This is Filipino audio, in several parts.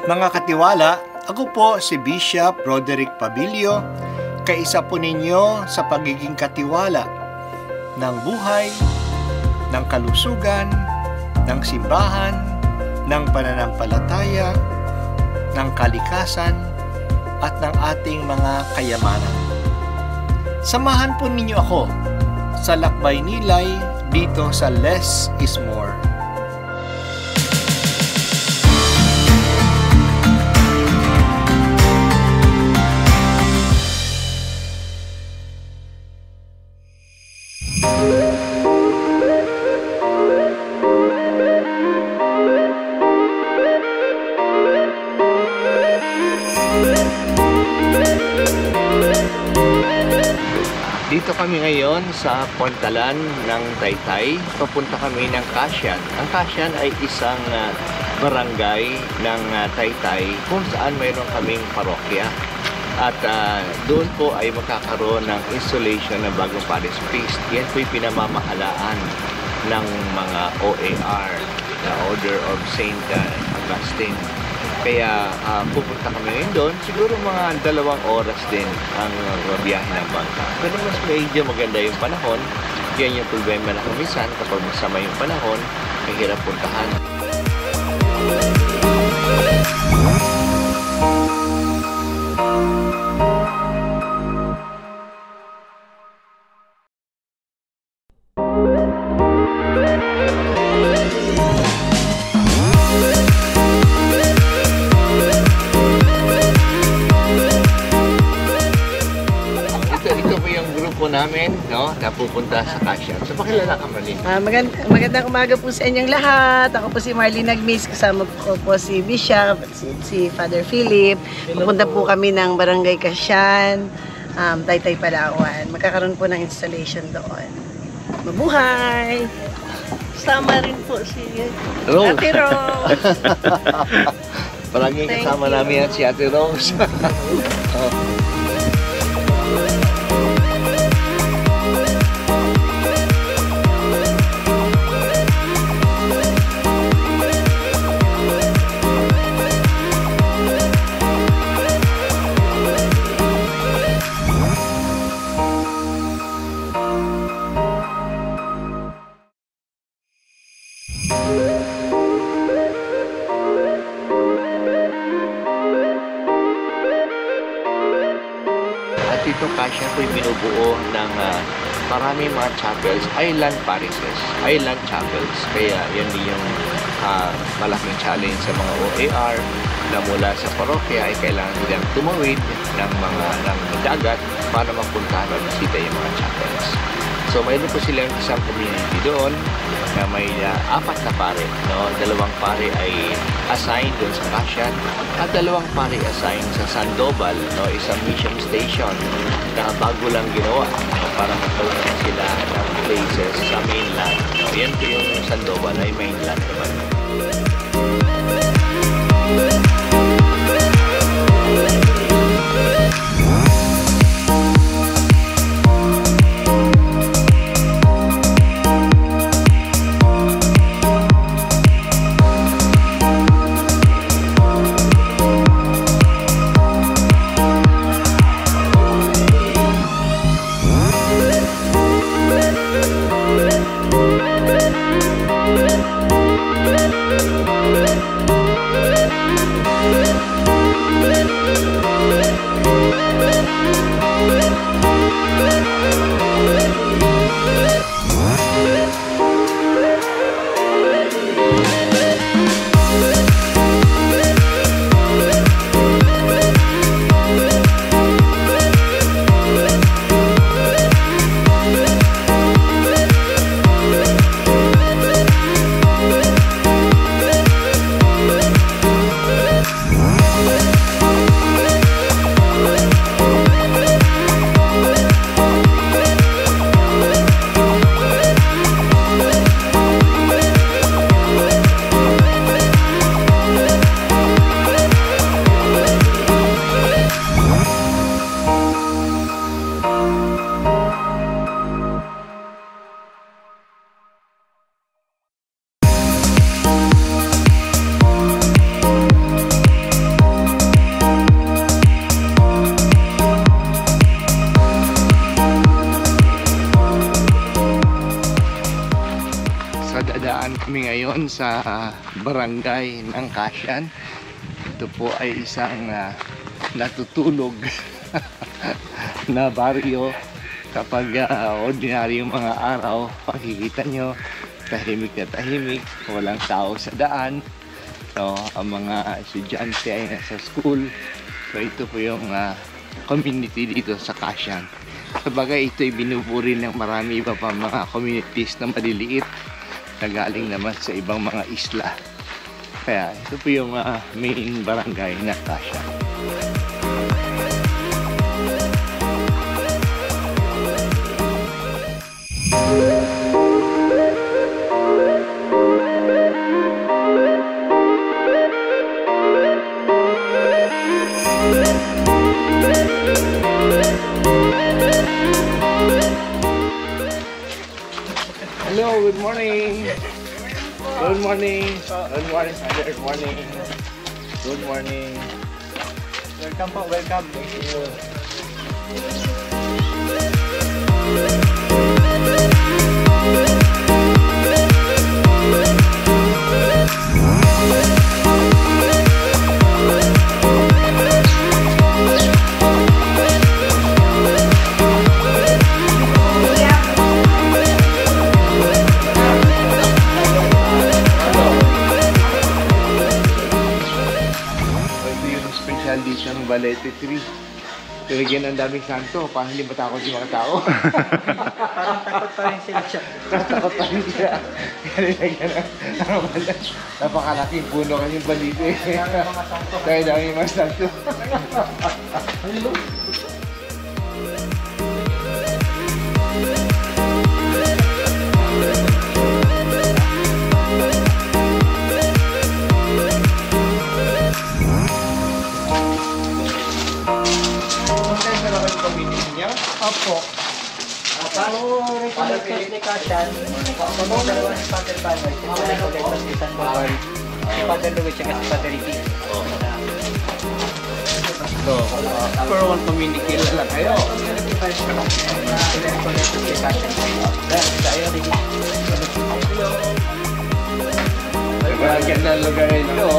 Mga katiwala, ako po si Bishop Roderick Pabilio, kaisa po ninyo sa pagiging katiwala ng buhay, ng kalusugan, ng simbahan, ng pananampalataya, ng kalikasan, at ng ating mga kayamanan. Samahan po ninyo ako sa lakbay nilay dito sa Less is More. Dito kami ngayon sa Puntalan ng Taytay. Papunta kami ng Kasyan. Ang Kasyan ay isang barangay ng Taytay kung saan mayroon kaming parokya. At doon po ay magkakaroon ng installation ng bagong parish priest. Yan po yung pinamamahalaan ng mga OAR, the Order of Saint Augustine. Kaya pupunta kami ngayon doon. Siguro mga 2 oras din ang biyahe ng bangka. Pero mas medyo maganda yung panahon. Yan yung problema na kumisan. Kapag masama yung panahon, mahirap puntahan. Namin, no, napupunta sa Kasyan. So, pakilala ka, Marlene. Magandang umaga po sa inyong lahat. Ako po si Marlene Nagmis, kasama ko po si Bishop, si Father Philip. Pupunta po kami ng Barangay Kasyan, Taytay, Palawan. Magkakaroon po ng installation doon. Mabuhay! Sama rin po si Ate Rose. Palaging kasama namin si Ate Rose. At ito Kasyan po yung binubuo ng maraming mga chapels, island parishes, island chapels. Kaya yan din yung malaking challenge sa mga OAR na mula sa parokya ay kailangan nilang tumawid ng dagat para mapuntahan at bisita yung mga chapels. So mayroon po silang isang community doon na may 4 na pare, no? 2 pare ay assigned doon sa Kasyan at 2 pare assigned sa Sandoval, no? Isang mission station na bago lang ginawa, no? Para magkaroon sila ng places sa mainland, no? Yan po yung Sandoval ay mainland naman. ngayon sa barangay ng Kasyan. Ito po ay isang natutulog na baryo. Kapag ordinary yung mga araw, makikita nyo tahimik na tahimik, walang tao sa daan. So, ang mga estudyante ay nasa school. So, ito po yung community dito sa Kasyan. Sabagay, ito ay binuburi ng marami iba pa mga communities na maliliit na galing naman sa ibang mga isla. Kaya, ito po yung main barangay na Kasyan. Hello, good morning. Good morning. Good morning, Father. Good morning. Good morning. Welcome po, welcome. Thank you. Edition Balete 3. Tulagyan ng daming santo, parang hindi matakot yung mga tao. Parang takot pa rin sila siya. Takot pa rin sila. Nilagyan ng napakalaking puno kasi yung balite. Kaya dami yung mga santo. Opo. Ako recollectors ni Kasyan. Ako dalawa ni Father Banoy. Ako recollectors ni San Barbary. Si Father Luis at si Father Ricky. So, for one community lang kayo. Recollectors ni Kasyan. Tayo rin. Nagagyan na lugar ito.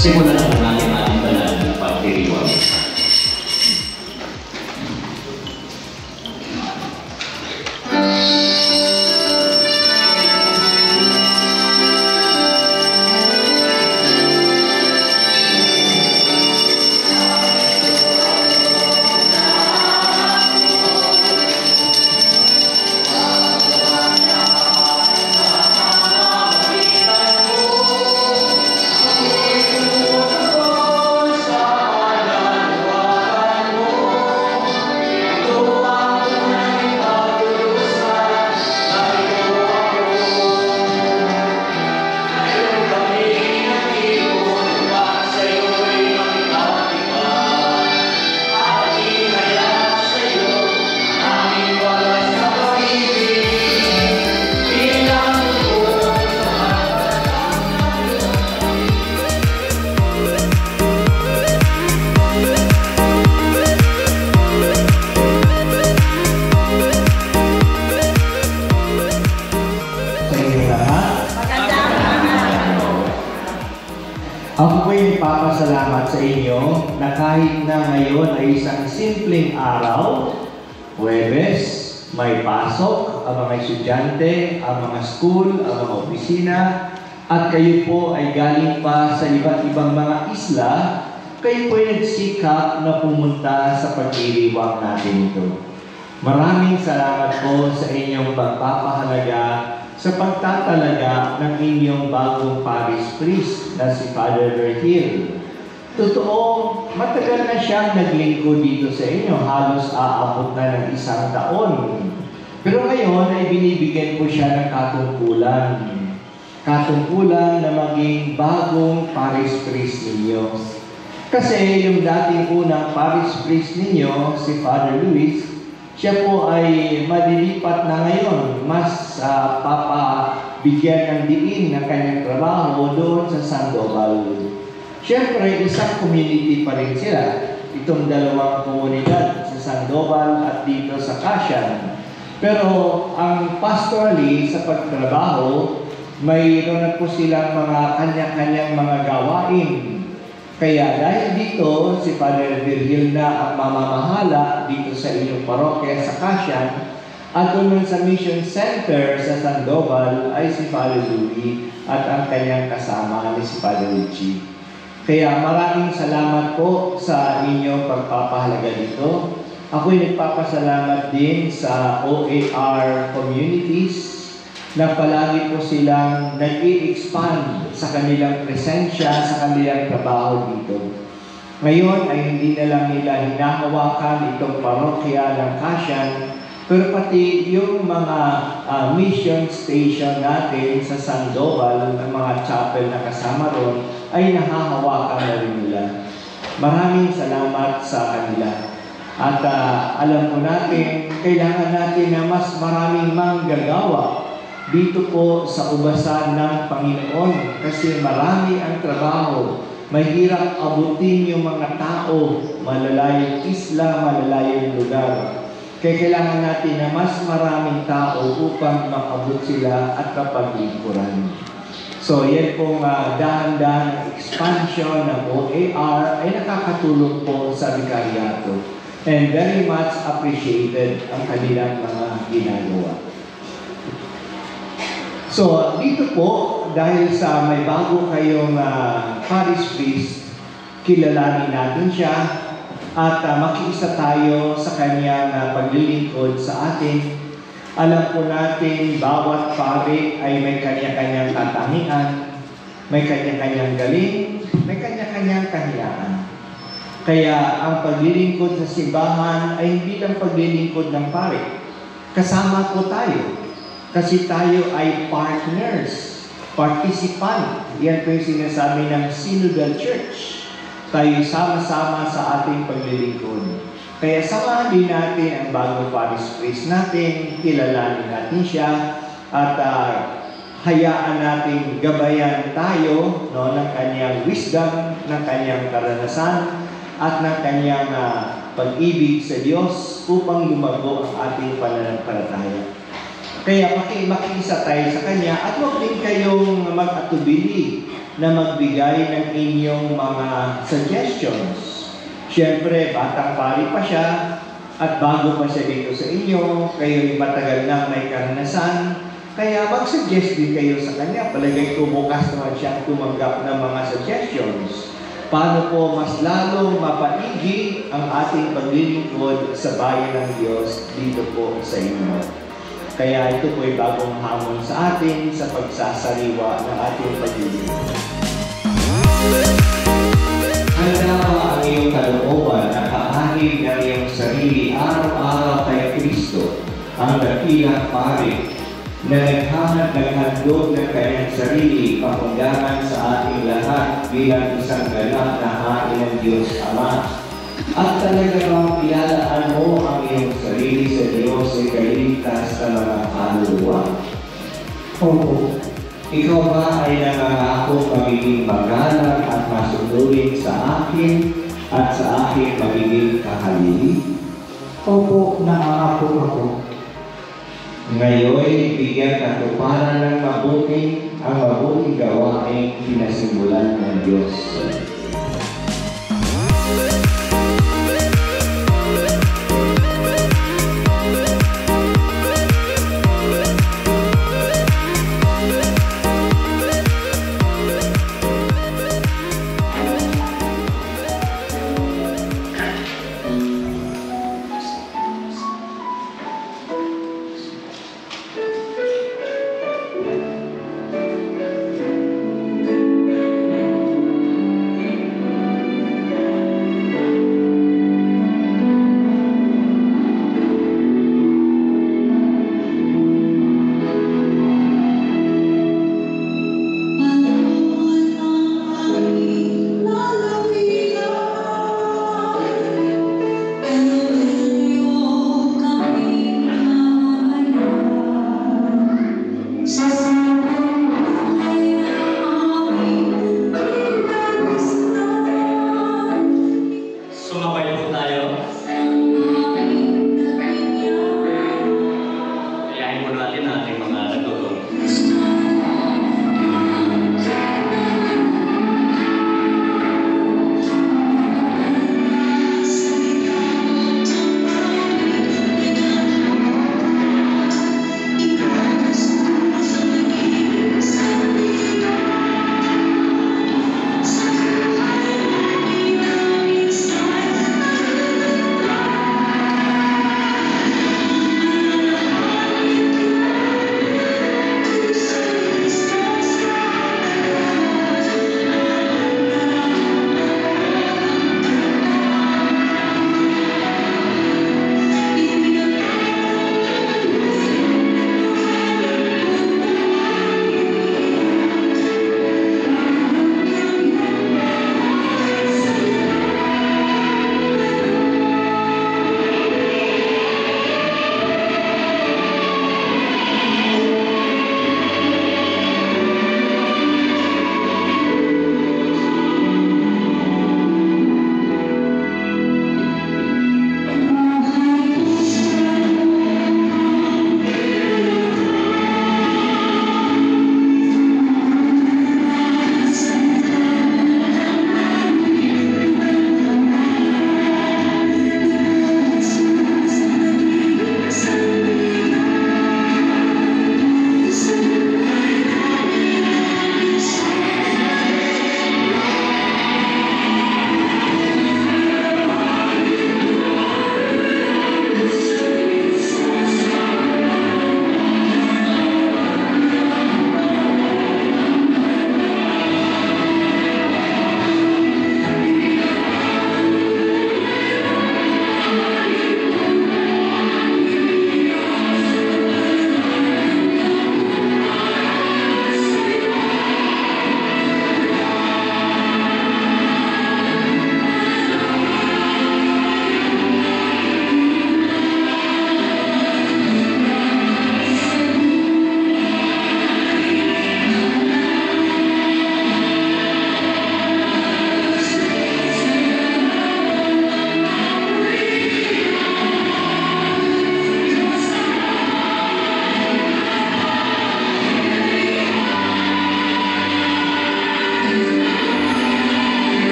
Simulan na natin ating banal na pagdiriwang. Ako po'y nagpapasalamat sa inyo na kahit na ngayon ay isang simpleng araw, Huwebes, may pasok ang mga estudyante, ang mga school, ang mga opisina, at kayo po ay galing pa sa iba't ibang mga isla, kayo po'y nagsikap na pumunta sa pagdiriwang natin ito. Maraming salamat po sa inyong pagpapahalaga sa pagtatalaga ng inyong bagong parish priest na si Father Virgil. Totoo, matagal na siyang naglingkod dito sa inyo, halos aabot na ng 1 taon. Pero ngayon ay binibigyan po siya ng katungkulan. Katungkulan na maging bagong parish priest ninyo. Kasi yung dating unang parish priest ninyo, si Father Luis, siya po ay malilipat na ngayon. Mas papabigyan ng diin ng kanyang trabaho doon sa Sandoval. Siyempre, isang community pa rin sila. Itong dalawang komunidad sa Sandoval at dito sa Casian. Pero ang pastorally sa pagtrabaho, mayroon na po silang mga kanya-kanyang mga gawain. Kaya dahil dito, si Father Virgil na ang mamamahala dito sa inyong parokya sa Casian at doon sa Mission Center sa Sandoval ay si Father Louis at ang kanyang kasama ni si Father Richie. Kaya maraming salamat po sa inyong pagpapahalaga dito. Ako'y nagpapasalamat din sa OAR communities na palagi po silang nag-i-expand sa kanilang presensya, sa kanilang trabaho dito. Ngayon ay hindi na lang nila hinahawakan itong parokya ng Casian, pero pati yung mga mission station natin sa Sandoval, ng mga chapel na kasama ron, ay nahahawakan na rin nila. Maraming salamat sa kanila. At alam po natin, kailangan natin na mas maraming manggagawa dito po sa ubasan ng Panginoon kasi marami ang trabaho. Mahirap abutin yung mga tao, malalayong isla, malalayong lugar. Kaya kailangan natin na mas maraming tao upang makabot sila at kapaglingkuran. So yan pong dahan-dahan expansion ng OAR ay nakakatulong po sa Vikaryato. And very much appreciated ang kanilang mga ginagawa. So, dito po, dahil sa may bago kayong parish priest, kilalanin natin siya at makiisa tayo sa kanyang paglilingkod sa atin. Alam po natin, bawat pari ay may kanya-kanyang katangian, may kanya-kanyang galing, may kanya-kanyang kahiyaan. Kaya ang paglilingkod sa simbahan ay hindi lang paglilingkod ng pari. Kasama po tayo. Kasi tayo ay partners, participant. Yan po yung sinasabi ng Synodal Church. Tayo sama-sama sa ating paglilingkod. Kaya samahan din natin ang bagong parish priest natin, kilalanin natin siya, at hayaan natin gabayan tayo ng kanyang wisdom, ng kanyang karanasan, at ng kanyang pag-ibig sa Diyos upang lumago ang ating pananampalataya. Kaya makiisa tayo sa Kanya at huwag din kayong mag-atubili na magbigay ng inyong mga suggestions. Siyempre, batang pari pa siya at bago pa siya dito sa inyo, kayo'y matagal na may karanasan, kaya mag-suggest din kayo sa Kanya. Palagay ko bukas naman siyang tumanggap ng mga suggestions. Paano po mas lalong mapaigi ang ating paglilingkod sa bayan ng Diyos dito po sa inyo. Kaya ito po ay bagong hamon sa atin sa pagsasariwa ng ating paglilingkod. Handa ang iyong kalooban na kaahig ng iyong sarili araw-araw kay Kristo, ang dakilang pari, na naghahanap ng handog ng kanyang sarili papundangan sa ating lahat bilang isang ganap na hain ng Diyos Ama. At talaga bang ilalaan mo ang iyong sarili sa Diyos ay kailigtas na mga kaluluwa? Opo. Ikaw ba ay nangangako magiging magalang at masunurin sa akin at sa aking magiging kahalili? Opo, nangangako ako. Ngayon, bigyan katuparan ng mabuting ang mabuting gawain pinasimulan ng Diyos.